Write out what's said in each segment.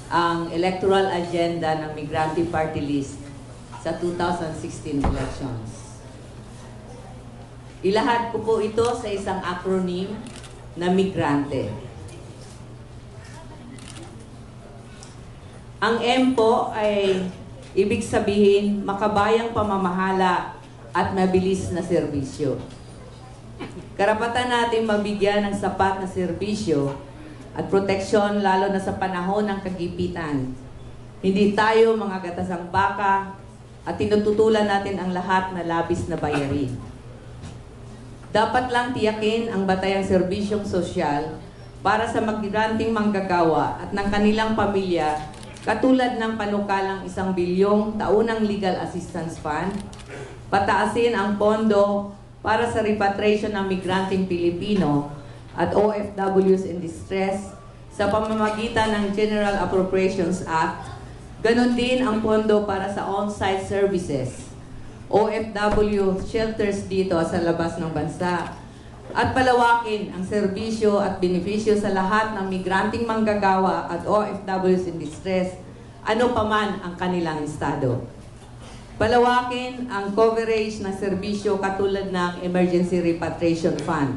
ang electoral agenda ng Migrante Party List sa 2016 elections. Ilahad ko po ito sa isang acronym na Migrante. Ang M po ay ibig sabihin makabayang pamamahala at mabilis na serbisyo. Karapatan natin mabigyan ng sapat na serbisyo at proteksyon lalo na sa panahon ng kagipitan. Hindi tayo mga gatasang baka at tinututulan natin ang lahat na labis na bayarin. Dapat lang tiyakin ang batayang serbisyong sosyal para sa migranteng manggagawa at ng kanilang pamilya katulad ng panukalang 1 bilyong taunang legal assistance fund, pataasin ang pondo para sa repatriation ng migranteng Pilipino at OFWs in distress sa pamamagitan ng General Appropriations Act, ganon din ang pondo para sa on-site services, OFW shelters dito sa labas ng bansa, at palawakin ang serbisyo at benepisyo sa lahat ng migranteng manggagawa at OFWs in distress, ano paman ang kanilang estado. Palawakin ang coverage ng serbisyo katulad ng Emergency Repatriation Fund.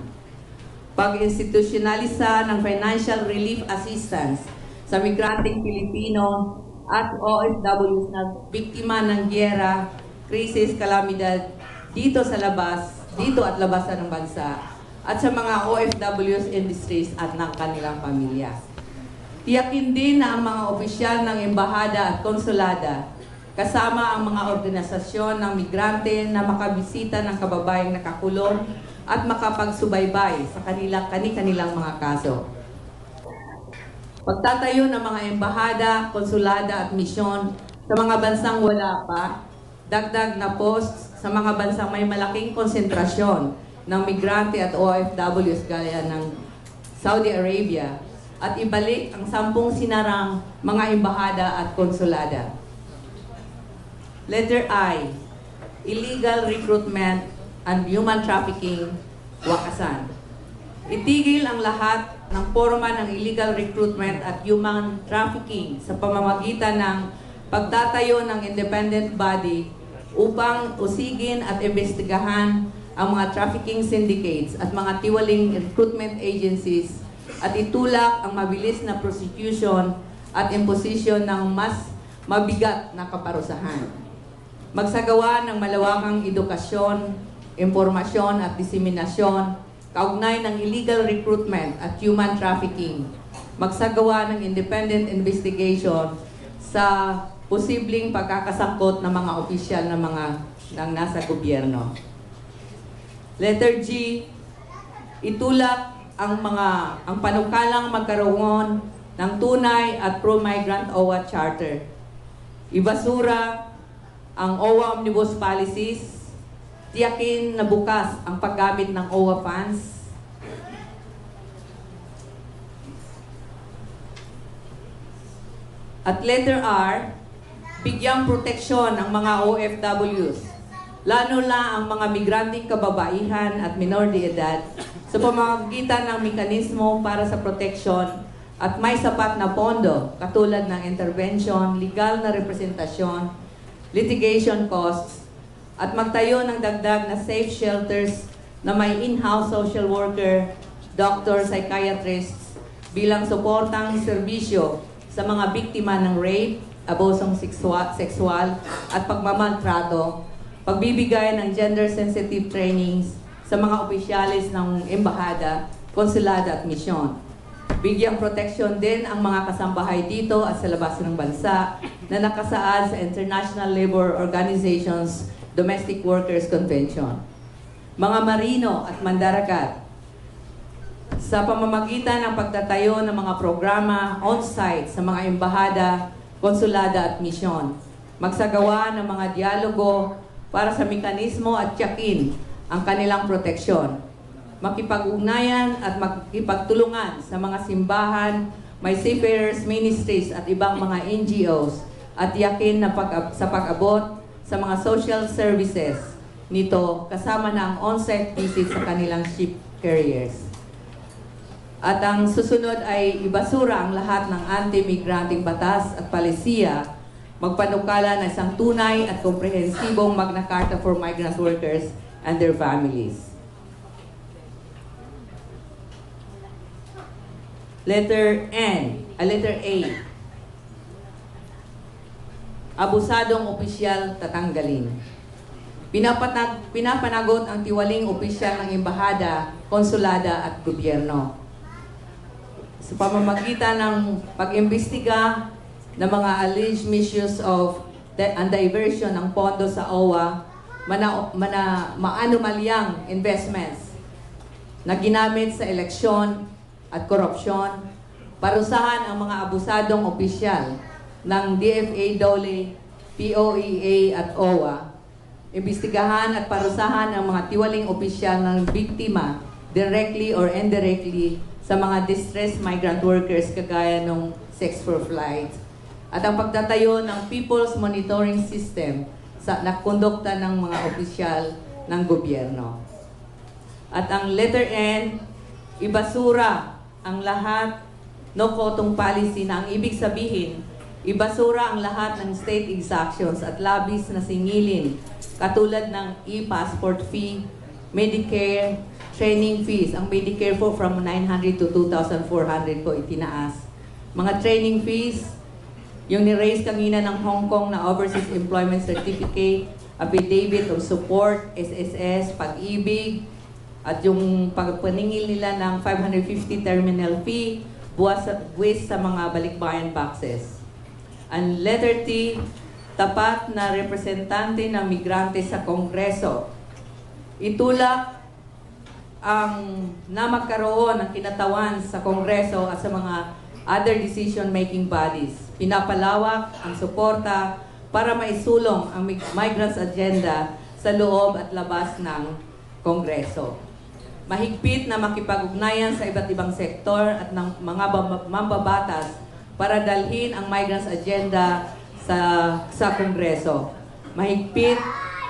Pag-institusyonalisa ng financial relief assistance sa migranteng Pilipino at OFWs na biktima ng giyera, krisis, kalamidad dito sa labas, dito at labasan ng bansa, at sa mga OFWs in distress at ng kanilang pamilya. Tiyakin din na ang mga opisyal ng embahada at konsulada kasama ang mga organisasyon ng migrante na makabisita ng kababayang nakakulong at makapagsubaybay sa kanilang mga kaso. Pagtatayo ng mga embahada, konsulada at misyon sa mga bansang wala pa, dagdag na posts sa mga bansang may malaking konsentrasyon ng migrante at OFWs gaya ng Saudi Arabia, at ibalik ang 10 sinarang mga embahada at konsulada. Letter I, illegal recruitment and human trafficking, wakasan. Itigil ang lahat ng forma ng illegal recruitment at human trafficking sa pamamagitan ng pagtatayo ng independent body upang usigin at imbestigahan ang mga trafficking syndicates at mga tiwaling recruitment agencies at itulak ang mabilis na prosecution at imposition ng mas mabigat na kaparusahan. Magsagawa ng malawakang edukasyon, impormasyon at diseminasyon kaugnay ng illegal recruitment at human trafficking. Magsagawa ng independent investigation sa posibleng pagkakasangkot ng mga opisyal ng nasa gobyerno. Letter G, itulak ang panukalang magkaroon ng tunay at pro-migrant OWA Charter. Ibasura ang OWA Omnibus Policies, tiyakin na bukas ang paggamit ng OWA funds, at letter R, bigyang proteksyon ang mga OFWs, lalo na ang mga migranteng kababaihan at minor de edad sa pamamagitan ng mekanismo para sa proteksyon at may sapat na pondo katulad ng intervention, legal na representasyon, litigation costs, at magtayo ng dagdag na safe shelters na may in-house social worker, doctor, psychiatrists bilang suportang serbisyo sa mga biktima ng rape, abusong sexual at pagmamaltrato, pagbibigay ng gender-sensitive trainings sa mga opisyalis ng embahada, konsulada at misyon. Bigyang proteksyon din ang mga kasambahay dito at sa labas ng bansa na nakasaad sa International Labor Organization's Domestic Workers Convention. Mga marino at mandaragat, sa pamamagitan ng pagtatayo ng mga programa on-site sa mga embahada, konsulada at misyon, magsagawa ng mga dialogo para sa mekanismo at tiyakin ang kanilang proteksyon. Makipag-ugnayan at makipagtulungan sa mga simbahan, may seafarers ministries at ibang mga NGOs at yakin na sa pag-abot sa mga social services nito kasama na ang on-site visit sa kanilang ship carriers. At ang susunod ay ibasura ang lahat ng anti-migranting batas at palisiya, magpanukala ng isang tunay at komprehensibong Magna Carta for migrant workers and their families. Letter A. Abusadong opisyal tatanggalin. Pinapanagot ang tiwaling opisyal ng embahada, konsulada at gobyerno. Sa pamamagitan ng pag-imbestiga ng mga alleged misuse of and diversion ng pondo sa OWA, maanumalyang investments na ginamit sa eleksyon at korupsyon, parusahan ang mga abusadong opisyal ng DFA, DOLE, POEA at OWA, imbestigahan at parusahan ang mga tiwaling opisyal ng biktima directly or indirectly sa mga distressed migrant workers kagaya ng Sex for Flight, at ang pagtatayo ng People's Monitoring System sa nakondukta ng mga opisyal ng gobyerno. At ang letter N, ibasura ang lahat no quotum policy na ang ibig sabihin, ibasura ang lahat ng state exactions at labis na singilin katulad ng e-passport fee, Medicare, training fees. Ang Medicare po from 900 to 2,400 po itinaas. Mga training fees, yung ni-raise kanina ng Hong Kong na Overseas Employment Certificate, Affidavit of Support, SSS, Pag-ibig, at yung pagpaningil nila ng 550 terminal fee, buwis sa mga balikbayan boxes. And letter T, tapat na representante ng migrante sa Kongreso. Itulak ang na magkaroon ng kinatawan sa Kongreso at sa mga other decision-making bodies. Pinapalawak ang suporta para maisulong ang migrants agenda sa loob at labas ng Kongreso. Mahigpit na makipag-ugnayan sa iba't ibang sektor at ng mga mambabatas para dalhin ang migrants agenda sa Kongreso. Mahigpit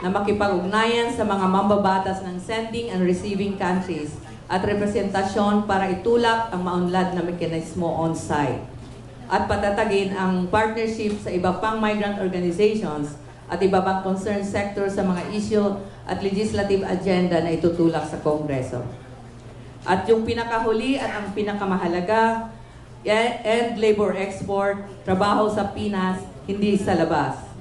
na makipag-ugnayan sa mga mambabatas ng sending and receiving countries at representasyon para itulak ang maunlad na mekanismo on-site. At patatagin ang partnership sa iba pang migrant organizations at iba pang concerned sector sa mga issue at legislative agenda na itutulak sa Kongreso. At yung pinakahuli at ang pinakamahalaga, end labor export, trabaho sa Pinas, hindi sa labas.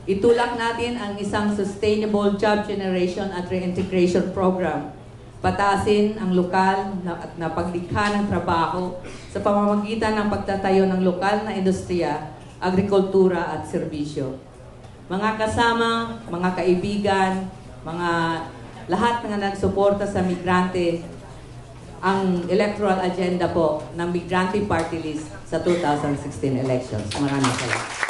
Itulak natin ang isang sustainable job generation at reintegration program. Patasin ang lokal at napaglikha ng trabaho sa pamamagitan ng pagtatayo ng lokal na industriya, agrikultura at serbisyo. Mga kasama, mga kaibigan, mga lahat na nagsuporta sa migrante, ang electoral agenda po ng Migrante Party List sa 2016 elections. Maraming salamat.